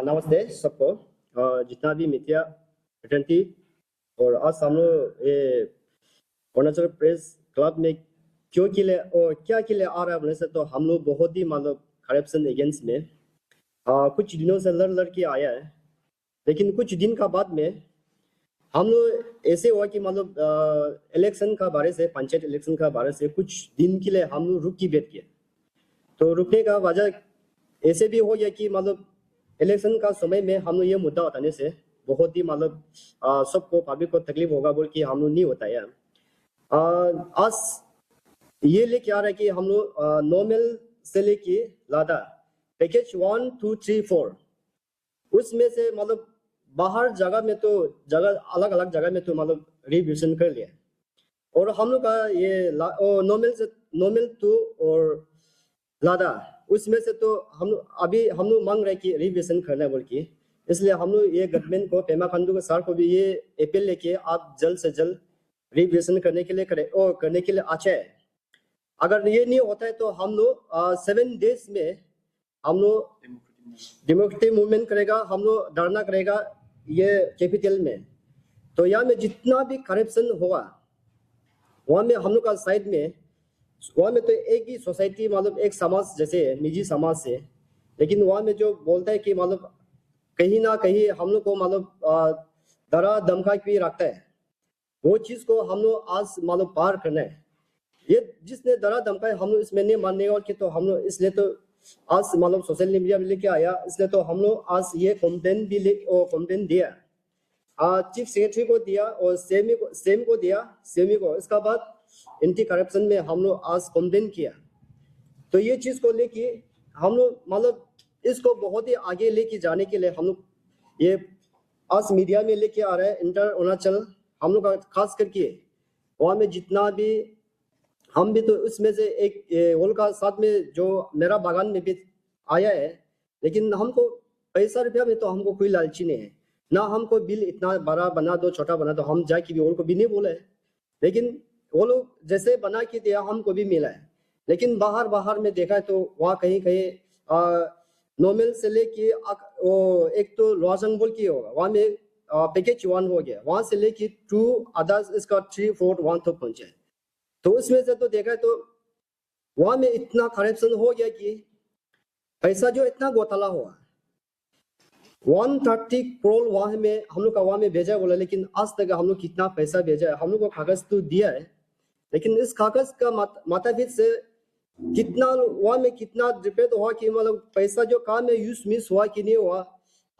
नमस्ते सबको। जितना भी मीडिया फ्रेटर्निटी और आज हम लोग ये अरुणाचल प्रेस क्लब में क्यों के लिए और क्या के लिए आ रहा है बोले से तो हम लोग बहुत ही मतलब करप्शन अगेंस्ट में कुछ दिनों से लड़ के आया है। लेकिन कुछ दिन का बाद में हम लोग ऐसे हुआ कि मतलब इलेक्शन का बारे से पंचायत इलेक्शन का बारे से कुछ दिन के लिए हम लोग रुक के बैठ गए। तो रुकने का वजह ऐसे भी हो गया कि मतलब इलेक्शन का समय में हम लोग ये मुद्दा उठाने से बहुत ही मतलब सबको पब्लिक को तकलीफ होगा बोल के हम लोग नहीं बताया। आज ये लेके आ रहा है कि हम लोग नॉर्मल से लेके लादा पैकेज 1, 2, 3, 4 उसमें से मतलब बाहर जगह में तो जगह अलग अलग जगह में तो मतलब रिविजन कर लिया और हम लोग का ये नॉर्मल 2 और लादा उसमें से तो हम लोग मांग रहे कि रिविजन करना है बोल के। इसलिए हम लोग ये गवर्नमेंट को पेमा खांडू के सर को भी ये अपील लेके आप जल्द से जल्द रिविजन करने के लिए अच्छा है। अगर ये नहीं होता है तो हम लोग 7 डेज में हम लोग डेमोक्रेटिक मूवमेंट करेगा, हम लोग धरना करेगा ये कैपिटल में। तो यहाँ में जितना भी करप्शन होगा वहाँ में हम लोग का साइड में वहाँ में तो एक ही सोसाइटी मतलब एक समाज जैसे निजी समाज से, लेकिन वहाँ में जो बोलता है कि मतलब कहीं ना कहीं हम लोग को मतलब डरा धमका भी रखता है, वो चीज को हम लोग आज मतलब पार करना है। ये जिसने डरा धमका है हम लोग इसमें नहीं मानने और कि तो हम लोग इसलिए तो आज मतलब सोशल मीडिया में लेके आया। इसलिए तो हम लोग आज ये कंप्लेन दिया चीफ सेक्रेटरी को दिया और सेम को दिया। इसका बाद एंटी करप्शन में हम लोग आज कंप्लेन किया। तो ये चीज को लेके हम लोग मतलब इसको बहुत ही आगे लेके जाने के लिए हम लोग ये आज मीडिया में लेके आ रहे हैं। इंटर अरुणाचल हम लोग का खास करके वहाँ में जितना भी हम भी तो उसमें से एक होल का साथ में जो मेरा बागान में भी आया है। लेकिन हमको पैसा रुपया में तो हमको कोई लालची नहीं है ना, हमको बिल इतना बड़ा बना दो छोटा बना दो, हम जाके भी उनको भी नहीं बोले। लेकिन वो लोग जैसे बना के दिया हमको भी मिला है। लेकिन बाहर में देखा है तो वहाँ कहीं नॉर्मल से लेके एक तो लोअर बोल की होगा वहाँ में पैकेज 1 हो गया, वहाँ से लेके 2 अदर्स इसका 3, 4, 1 तक पहुंचे। तो उसमें से तो देखा है तो वहाँ में इतना करप्शन हो गया कि पैसा जो इतना घोटाला हुआ 130 करोड़ वहाँ में हम लोग का वहाँ में भेजा बोला। लेकिन आज तक हम लोग कितना पैसा भेजा है हम लोग को कागज तो दिया है, लेकिन इस कागज का माताफिर से कितना वहाँ में कितना डिपेंड हुआ कि मतलब पैसा जो काम में यूज मिस हुआ कि नहीं हुआ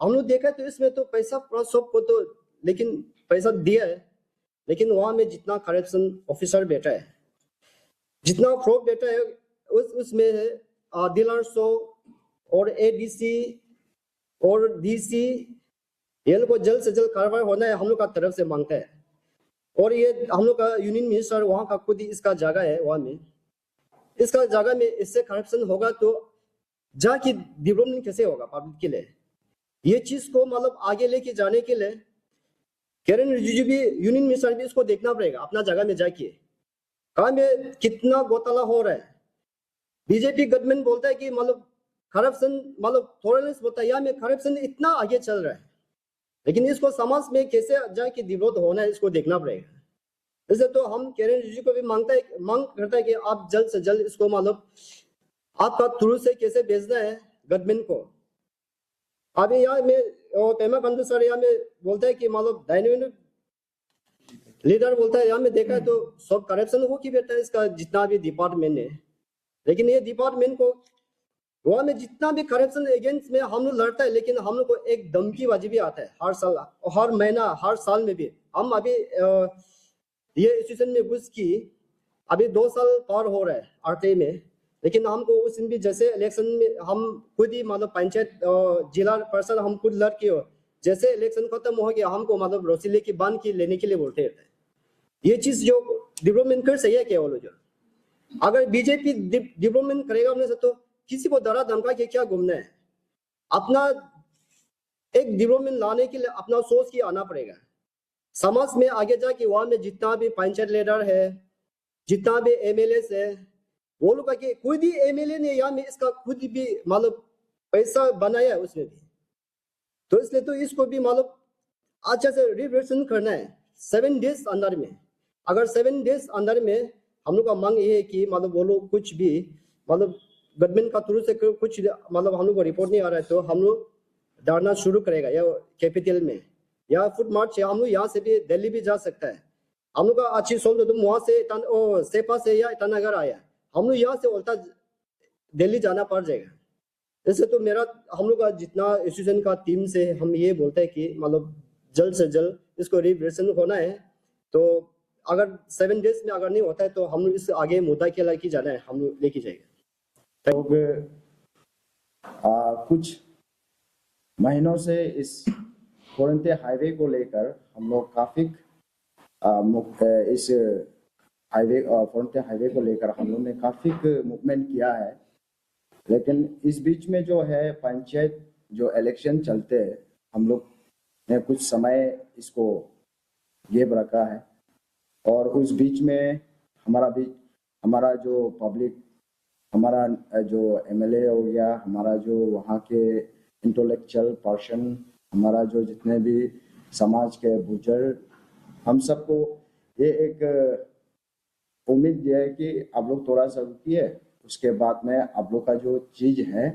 हम लोग देखा। तो इसमें तो पैसा सबको तो लेकिन पैसा दिया है, लेकिन वहाँ में जितना करप्शन ऑफिसर बैठा है जितना फ्रॉड बैठा है उसमें है डीलर शो और एडीसी और डीसी ये लोग को जल्द से जल्द कार्रवाई होना है हम लोग का तरफ से मांगता है। और ये हम लोग का यूनियन मिनिस्टर वहाँ का खुद ही इसका जगह है, वहाँ में इसका जगह में इससे करप्शन होगा तो जाके डेवलपमेंट कैसे होगा पब्लिक के लिए। ये चीज को मतलब आगे लेके जाने के लिए किरेन रिजिजू भी यूनियन मिनिस्टर भी इसको देखना पड़ेगा अपना जगह में जाके कहाँ में कितना घोटाला हो रहा है। बीजेपी गवर्नमेंट बोलता है कि मतलब करप्शन मतलब टॉलरेंस बोलता है, यहाँ में करप्शन इतना आगे चल रहा है, लेकिन इसको समाज में कैसे जाके डेवलप होना है इसको देखना पड़ेगा। इसलिए तो हम किरेन रिजिजू को भी मांग करता है कि आप जल्द से जल्द इसको मतलब आपका थ्रू से कैसे भेजना है गवर्नमेंट को। अभी यहाँ में पेमा खांडू सर यहाँ में बोलता है कि मतलब डायनेमिक लीडर बोलता है यहाँ में देखा है तो सब करप्शन हो की बैठा है इसका जितना भी डिपार्टमेंट है। लेकिन ये डिपार्टमेंट को वहाँ में जितना भी करप्शन अगेंस्ट में हम लोग लड़ता है, लेकिन हम लोग को एक धमकीबाजी भी आता है हर साल, हर महीना, हर साल में भी। हम अभी ये इंस्टीट्यूशन में घुस की अभी 2 साल पार हो रहा है आरटीआई में, लेकिन हमको उस दिन भी जैसे इलेक्शन में हम खुद ही मतलब पंचायत जिला परिषद हम खुद लड़ के जैसे इलेक्शन खत्म हो गया हमको मतलब रसीले की बांध के लेने के लिए बोलते रहते हैं। ये चीज जो डेवलपमेंट कर सही है क्या वो जो अगर बीजेपी डेवलपमेंट करेगा उन्हें से तो किसी को डरा धमका के क्या घूमना है। अपना एक डेवलपमेंट लाने के लिए अपना सोच के आना पड़ेगा समाज में आगे जाके। वहां में जितना भी पंचायत लीडर है जितना भी एमएलए है वो लोग के खुद ही एमएलए ने यहाँ में इसका खुद भी मतलब पैसा बनाया है उसमें भी। तो इसलिए तो इसको भी मतलब अच्छा से रिवैल्यूएशन करना है 7 डेज अंदर में। अगर 7 डेज अंदर में हम लोग का मांग ये है कि मतलब वो लोग कुछ भी मतलब गवर्नमेंट का थ्रू से कुछ मतलब हम लोग को रिपोर्ट नहीं आ रहा है तो हम लोग धरना शुरू करेगा या कैपिटल में या फुट मार्च, या हम लोग यहाँ से भी दिल्ली भी जा सकता है। हम लोग का अच्छी सोल तो वहाँ से सेपा से या ईटानगर आया, हम लोग यहाँ से उल्टा दिल्ली जाना पड़ जाएगा। ऐसे तो मेरा हम लोग का जितना एसोसिएशन का टीम से हम ये बोलते हैं कि मतलब जल्द से जल्द इसको रिवैल्यूएशन होना है। तो अगर 7 डेज में अगर नहीं होता है तो हम लोग इस आगे मुद्दा के लेके जाना है, हम लोग लेके जाएंगे। लोग कुछ महीनों से इस फोरंते हाईवे को लेकर हम लोग काफी इस हाईवे फोरंते हाईवे को लेकर हम लोग ने काफी मूवमेंट किया है। लेकिन इस बीच में जो है पंचायत जो इलेक्शन चलते हैं, हम लोग ने कुछ समय इसको गेप रखा है और उस बीच में हमारा जो पब्लिक, हमारा जो एमएलए हो गया, हमारा जो वहाँ के इंटेलेक्चुअल पर्सन, हमारा जो जितने भी समाज के बुजुर्ग, हम सबको ये एक उम्मीद दिया है कि आप लोग थोड़ा सा रुकिए, उसके बाद में आप लोग का जो चीज है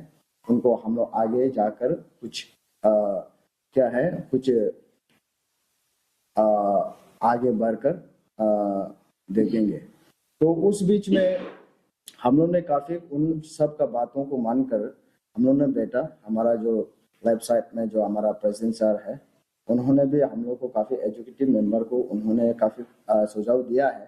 उनको हम लोग आगे जाकर कुछ क्या है कुछ आगे बढ़कर देखेंगे। तो उस बीच में हम लोग ने काफी उन सब का बातों को मानकर हम लोग ने बैठा। हमारा जो वेबसाइट में जो हमारा प्रेसिडेंट सर है, उन्होंने भी हम लोग को काफी एजुकेटिव मेंबर को उन्होंने काफी सुझाव दिया है,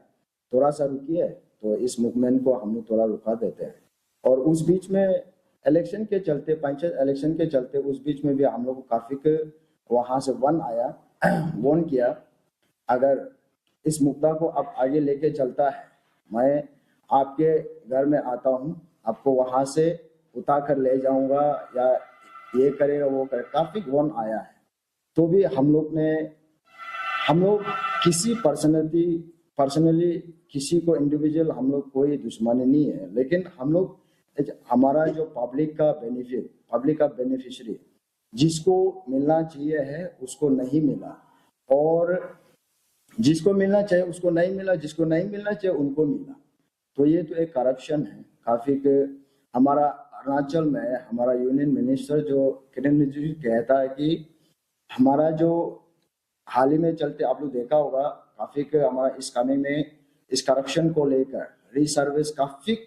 थोड़ा सा रुकिए, तो इस मूवमेंट को हम लोग थोड़ा रुका देते हैं। और उस बीच में इलेक्शन के चलते, पंचायत इलेक्शन के चलते, उस बीच में भी हम लोग को काफी वहां से वन आया, वन किया, अगर इस मुद्दा को अब आगे लेके चलता है, मैं आपके घर में आता हूँ, आपको वहां से उतार कर ले जाऊंगा या ये करेगा वो करेगा, काफी वन आया है। तो भी हम लोग किसी पर्सनली किसी को इंडिविजुअल हम लोग कोई दुश्मनी नहीं है, लेकिन हम लोग हमारा जो पब्लिक का बेनिफिशियरी जिसको मिलना चाहिए है उसको नहीं मिला, और जिसको मिलना चाहिए उसको नहीं मिला, जिसको नहीं मिलना चाहिए उनको मिला। तो ये तो एक करप्शन है काफी। हमारा अरुणाचल में हमारा यूनियन मिनिस्टर जो किरण रिजिजू कहता है कि हमारा जो हाल ही में चलते आप लोग देखा होगा, काफी हमारा इस कानून में इस करप्शन को लेकर रीसर्विस काफी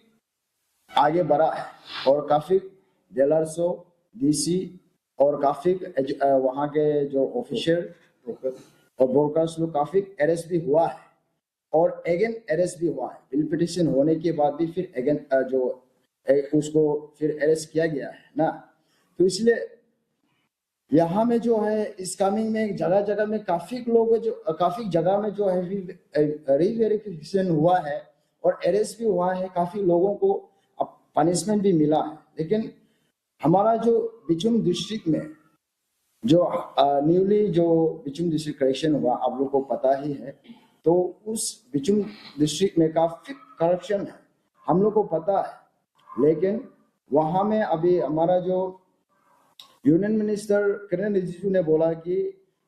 आगे बढ़ा है, और काफी डीलर्सो डीसी और काफी वहाँ के जो ऑफिशियल और ब्रोकर्स लोग काफी अरेस्ट भी हुआ है, और अगेन अरेस्ट भी हुआ है। बिल पिटिशन होने के बाद भी फिर अगेन जो उसको फिर अरेस्ट किया गया है ना। तो इसलिए यहाँ में जो है इस कमिंग में जगह जगह में काफी लोग जो काफी जगह में जो है रीवेरिफिकेशन हुआ है और अरेस्ट भी हुआ है, काफी लोगों को पनिशमेंट भी मिला है। लेकिन हमारा जो बिचुम डिस्ट्रिक्ट में जो न्यूली जो बिचुम डिस्ट्रिक्ट करेक्शन हुआ, आप लोग को पता ही है, तो उस बिचुम डिस्ट्रिक्ट में काफी करप्शन है, हम लोग को पता है। लेकिन वहां में अभी हमारा जो यूनियन मिनिस्टर किरण रिजिजू ने बोला कि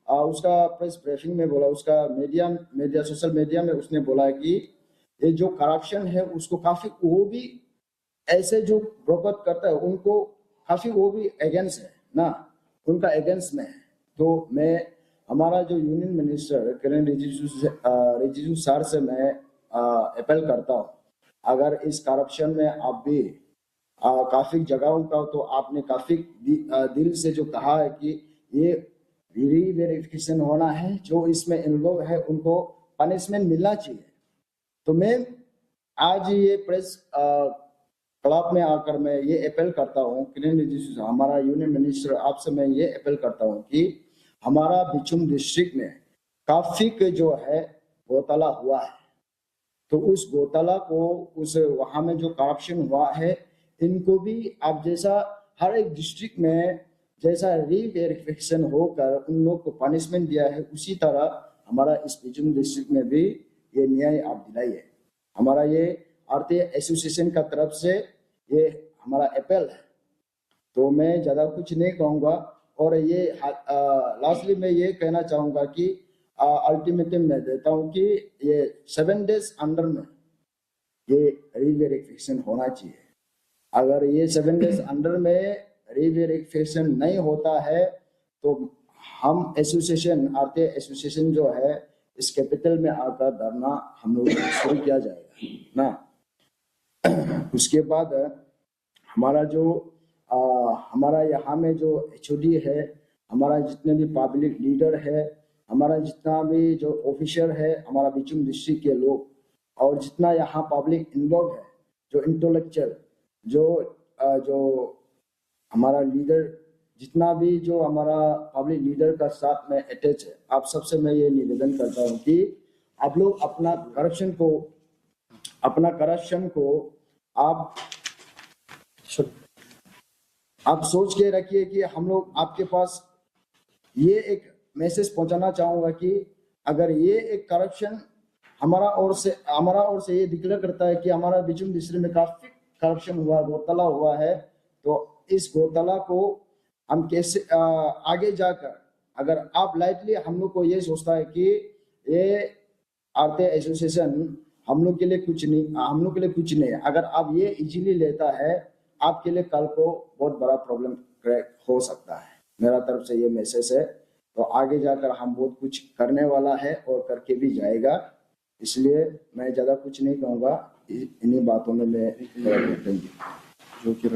उसका प्रेस ब्रीफिंग में बोला, उसका मीडिया सोशल मीडिया में उसने बोला कि ये जो करप्शन है उसको काफी वो भी ऐसे जो ब्रोकर करता है उनको काफी वो भी अगेंस्ट है ना, उनका अगेंस्ट में है। तो मैं हमारा जो यूनियन मिनिस्टर किरण रिजिजू सर से मैं अपील करता हूँ, अगर इस करप्शन में आप भी काफी जगहों का, तो आपने काफी दिल से जो कहा है कि ये रीवेरिफिकेशन होना है, जो इसमें इन्वॉल्व है उनको पनिशमेंट मिलना चाहिए। तो मैं आज ये प्रेस क्लब में आकर मैं ये अपील करता हूँ किरण रिजिजू, हमारा यूनियन मिनिस्टर, आपसे मैं ये अपील करता हूँ कि हमारा बिचुम डिस्ट्रिक्ट में काफी जो है घोटाला हुआ है, तो उस घोटाला को उस वहां में जो करप्शन हुआ है, इनको भी आप जैसा हर एक डिस्ट्रिक्ट में जैसा रीवेरिफिकेशन होकर उन लोग को पनिशमेंट दिया है, उसी तरह हमारा इस बिचुम डिस्ट्रिक्ट में भी ये न्याय आप दिलाइए। हमारा ये आरती एसोसिएशन का तरफ से ये हमारा अपील है। तो मैं ज्यादा कुछ नहीं कहूँगा, और ये लास्टली मैं ये कहना चाहूंगा कि अल्टीमेटम मैं देता हूं कि ये 7 डेज अंडर में ये रीवेरिफिकेशन होना चाहिए। अगर ये 7 डेज अंडर में रीवेरिफिकेशन नहीं होता है तो हम एसोसिएशन आरटीआई एसोसिएशन जो है इस कैपिटल में आकर धरना हम लोग शुरू किया जाएगा ना। उसके बाद हमारा जो हमारा यहाँ में जो एचओडी है, हमारा जितने भी पब्लिक लीडर है, हमारा जितना भी जो ऑफिसर है, हमारा बीचुम डिस्ट्रिक्ट के लोग और जितना यहाँ पब्लिक इन्वॉल्व है, जो इंटेलेक्चुअल जो हमारा लीडर जितना भी जो हमारा पब्लिक लीडर का साथ में अटैच है, आप सबसे मैं ये निवेदन करता हूँ कि आप लोग अपना करप्शन को आप सोच के रखिए कि हम लोग आपके पास ये एक मैसेज पहुंचाना चाहूंगा कि अगर ये एक करप्शन हमारा ओर से ये डिक्लेयर करता है कि हमारा बीचुम डिस्ट्रिक्ट में काफी करप्शन हुआ, घोटाला हुआ है, तो इस घोटाला को हम कैसे आगे जाकर, अगर आप लाइटली हम लोग को ये सोचता है कि ये आरटीआई एसोसिएशन हम लोग के लिए कुछ नहीं है, अगर आप ये इजीली लेता है आपके लिए कल को बहुत बड़ा प्रॉब्लम हो सकता है। मेरा तरफ से ये मैसेज है। तो आगे जाकर हम बहुत कुछ करने वाला है और करके भी जाएगा, इसलिए मैं ज्यादा कुछ नहीं कहूँगा, इन्हीं बातों में मैं जो कि